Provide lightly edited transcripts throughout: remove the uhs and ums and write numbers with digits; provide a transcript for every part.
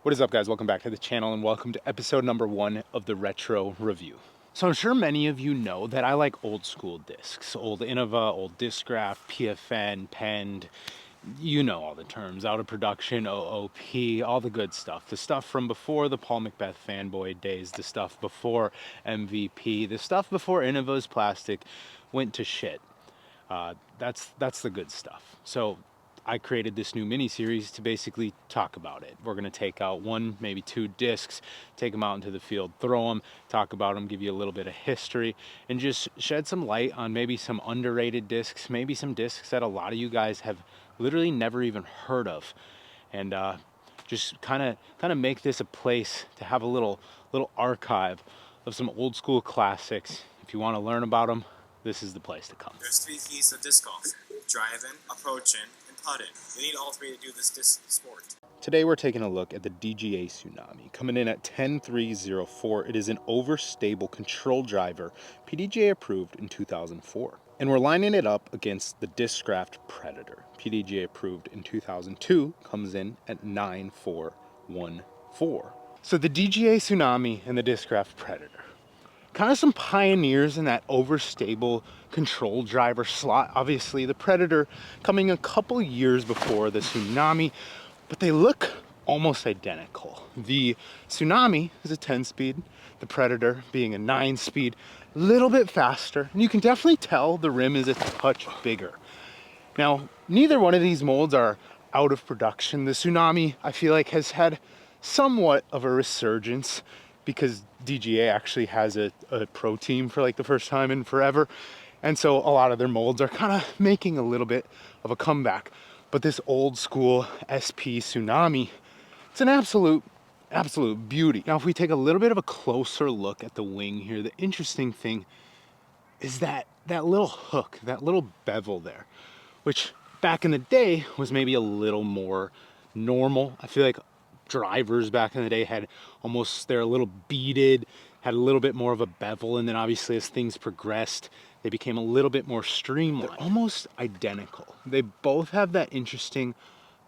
What is up, guys? Welcome back to the channel and welcome to episode number 1 of the Retro Review. So I'm sure many of you know that I like old school discs, old Innova, old Discgraph, PFN, Pend, you know all the terms, out of production, OOP, all the good stuff. The stuff from before the Paul Macbeth fanboy days, the stuff before MVP, the stuff before Innova's plastic went to shit. That's the good stuff. So I created this new mini series to basically talk about it. We're going to take out one, maybe two discs, take them out into the field, throw them, talk about them, give you a little bit of history, and just shed some light on maybe some underrated discs, maybe some discs that a lot of you guys have literally never even heard of, and just kind of make this a place to have a little archive of some old school classics. If you want to learn about them, this is the place to come. There's 3 keys to disc golf: driving, approaching, and putting. You need all 3 to do this disc sport. Today we're taking a look at the DGA Tsunami. Coming in at 10304, it is an overstable control driver, PDGA approved in 2004. And we're lining it up against the Discgraph Predator, PDGA approved in 2002, comes in at 9414. So the DGA Tsunami and the Discgraph Predator, kind of some pioneers in that overstable control driver slot. Obviously the Predator coming a couple years before the Tsunami, but they look almost identical. The Tsunami is a 10-speed, the Predator being a 9-speed, a little bit faster, and you can definitely tell the rim is a touch bigger. Now, neither one of these molds are out of production. The Tsunami, I feel like, has had somewhat of a resurgence because DGA actually has a pro team for like the first time in forever. And so a lot of their molds are kind of making a little bit of a comeback. But this old school SP Tsunami, it's an absolute beauty. Now, if we take a little bit of a closer look at the wing here, the interesting thing is that little hook, that little bevel there, which back in the day was maybe a little more normal. I feel like drivers back in the day had almost, they're a little beaded, had a little bit more of a bevel, and then obviously as things progressed, they became a little bit more streamlined. They're almost identical. They both have that interesting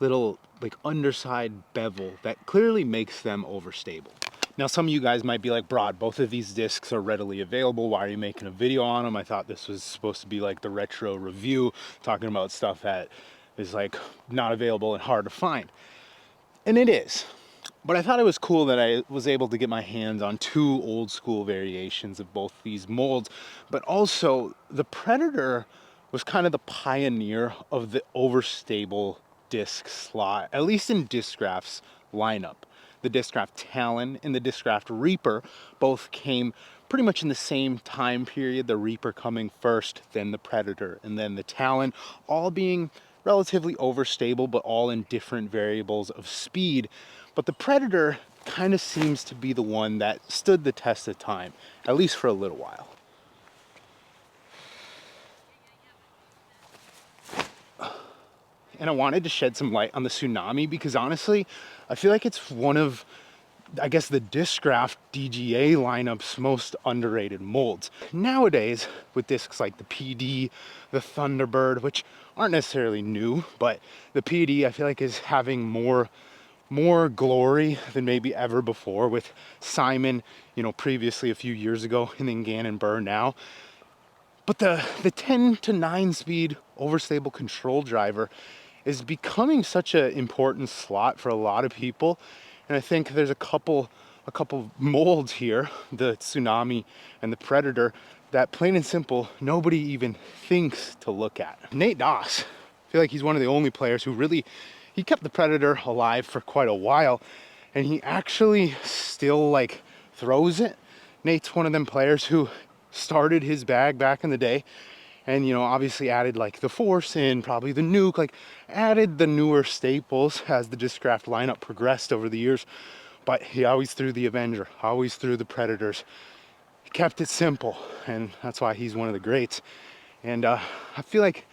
little like underside bevel that clearly makes them overstable. Now, some of you guys might be like, Broad, both of these discs are readily available. Why are you making a video on them? I thought this was supposed to be like the retro review, talking about stuff that is like not available and hard to find. And it is. But I thought it was cool that I was able to get my hands on 2 old school variations of both these molds. But also, the Predator was kind of the pioneer of the overstable disc slot, at least in Discgraph's lineup. The Discgraph Talon and the Discgraph Reaper both came pretty much in the same time period, the Reaper coming first, then the Predator, and then the Talon, all being relatively overstable, but all in different variables of speed. But the Predator kind of seems to be the one that stood the test of time, at least for a little while. And I wanted to shed some light on the Tsunami because honestly, I feel like it's one of, I guess, the Discgraph DGA lineup's most underrated molds. Nowadays, with discs like the PD, the Thunderbird, which aren't necessarily new, but the PD I feel like is having more glory than maybe ever before, with Simon, you know, previously a few years ago, and then Gannon Burr now. But the 10 to 9 speed overstable control driver is becoming such an important slot for a lot of people. And I think there's a couple molds here, the Tsunami and the Predator, that plain and simple nobody even thinks to look at. Nate Doss, I feel like he's one of the only players who really, he kept the Predator alive for quite a while, and he actually still like throws it. Nate's one of them players who started his bag back in the day, and you know, obviously added like the Force and probably the Nuke, like added the newer staples as the Discgraph lineup progressed over the years. But he always threw the Avenger, always threw the Predators. He kept it simple, and that's why he's one of the greats. And I feel like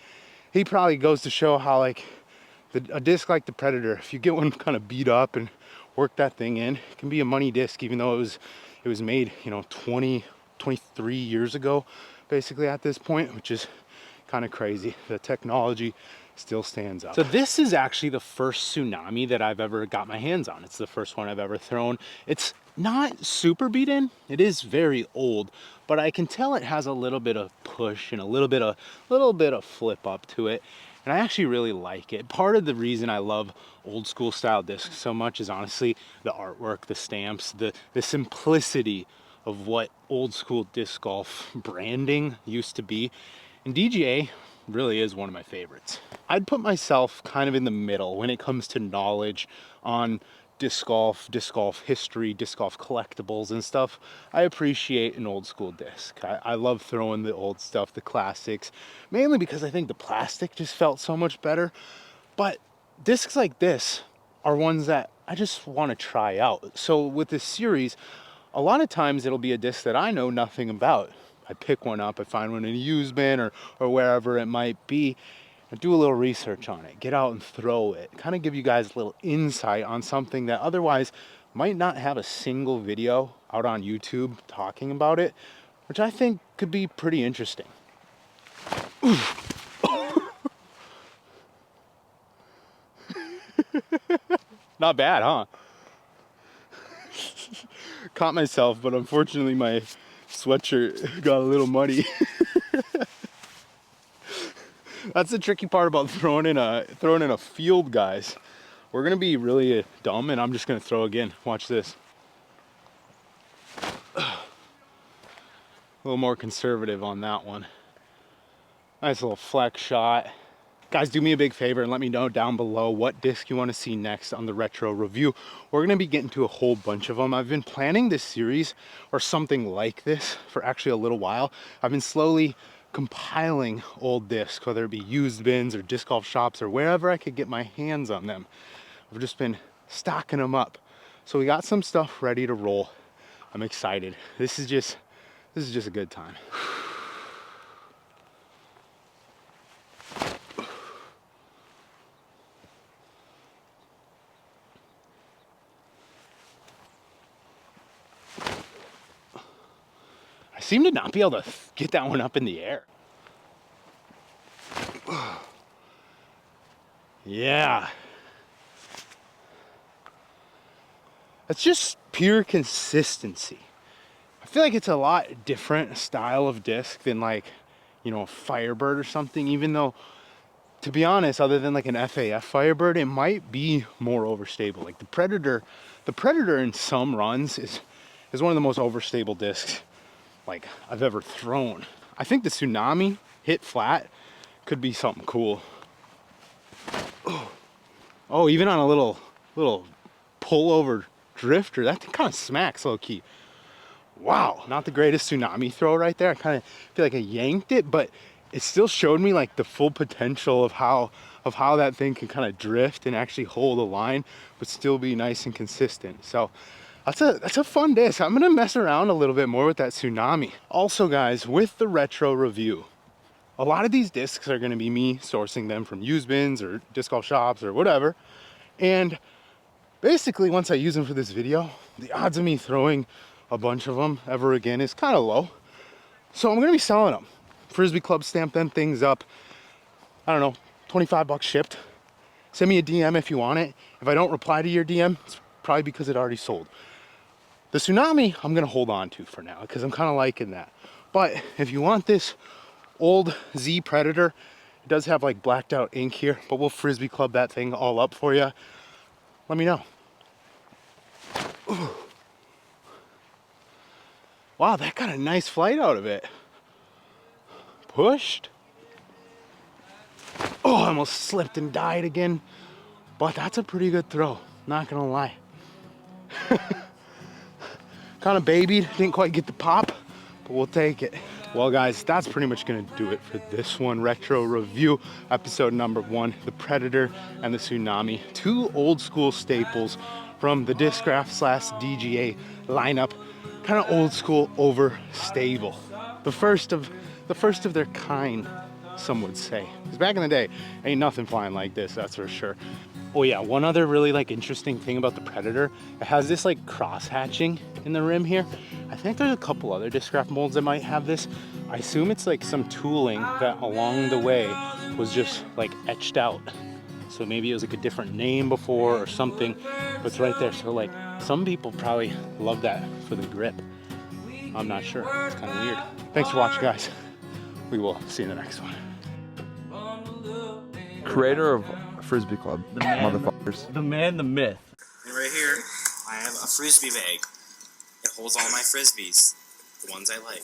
he probably goes to show how like a disc like the Predator, if you get one kind of beat up and work that thing in, it can be a money disc, even though it was made, you know, 23 years ago, basically at this point, which is kind of crazy. The technology still stands up. So this is actually the first Tsunami that I've ever got my hands on. It's the first one I've ever thrown. It's not super beat in. It is very old, but I can tell it has a little bit of push and a little bit of flip up to it. And I actually really like it. Part of the reason I love old school style discs so much is honestly the artwork, the stamps, the simplicity of what old school disc golf branding used to be. And DGA really is one of my favorites. I'd put myself kind of in the middle when it comes to knowledge on disc golf history, disc golf collectibles and stuff. I appreciate an old school disc. I love throwing the old stuff, the classics, mainly because I think the plastic just felt so much better. But discs like this are ones that I just want to try out. So with this series, a lot of times it'll be a disc that I know nothing about. I pick one up, I find one in a used bin or wherever it might be, and do a little research on it, get out and throw it, kind of give you guys a little insight on something that otherwise might not have a single video out on YouTube talking about it, which I think could be pretty interesting. Not bad, huh? Caught myself, but unfortunately my sweatshirt got a little muddy. That's the tricky part about throwing in a field, guys. We're gonna be really dumb, and I'm just gonna throw again. Watch this. A little more conservative on that one. Nice little flex shot. Guys, do me a big favor and let me know down below what disc you want to see next on the retro review. We're going to be getting to a whole bunch of them. I've been planning this series or something like this for actually a little while. I've been slowly compiling old discs, whether it be used bins or disc golf shops or wherever I could get my hands on them. I've just been stocking them up. So we got some stuff ready to roll. I'm excited. This is just a good time. I seem to not be able to get that one up in the air. Yeah. It's just pure consistency. I feel like it's a lot different style of disc than like, you know, a Firebird or something, even though, to be honest, other than like an FAF Firebird, it might be more overstable. Like the Predator in some runs is one of the most overstable discs like I've ever thrown. I think the Tsunami hit flat could be something cool. Oh, even on a little pullover drifter, that thing kind of smacks low key. Wow, not the greatest Tsunami throw right there. I kind of feel like I yanked it, but it still showed me like the full potential of how that thing can kind of drift and actually hold a line, but still be nice and consistent. So that's a fun disc. I'm gonna mess around a little bit more with that Tsunami. Also, guys, with the retro review, a lot of these discs are gonna be me sourcing them from used bins or disc golf shops or whatever. And basically, once I use them for this video, the odds of me throwing a bunch of them ever again is kind of low. So I'm gonna be selling them. Frisbee Club stamped them things up. I don't know, 25 bucks shipped. Send me a DM if you want it. If I don't reply to your DM, it's probably because it already sold. The Tsunami, I'm gonna hold on to for now because I'm kind of liking that. But if you want this old Z Predator, it does have like blacked out ink here, but we'll Frisbee Club that thing all up for you. Let me know. Ooh. Wow, that got a nice flight out of it. Pushed. Oh, I almost slipped and died again. But that's a pretty good throw, not gonna lie. Kind of babied, didn't quite get the pop, but we'll take it. Well, guys, that's pretty much gonna do it for this one. Retro review, episode number 1, the Predator and the Tsunami. 2 old school staples from the Discraft / DGA lineup. Kind of old school, overstable. The first of their kind, some would say. Because back in the day, ain't nothing flying like this, that's for sure. Oh yeah, one other really like interesting thing about the Predator, it has this like cross hatching in the rim here. I think there's a couple other Discraft molds that might have this. I assume it's like some tooling that along the way was just like etched out. So maybe it was like a different name before or something, but it's right there. So like some people probably love that for the grip. I'm not sure. It's kind of weird. Thanks for watching, guys. We will see you in the next one. Creator of Frisbee Club, motherfuckers. The man, the myth. And right here, I have a frisbee bag. It holds all my frisbees, the ones I like.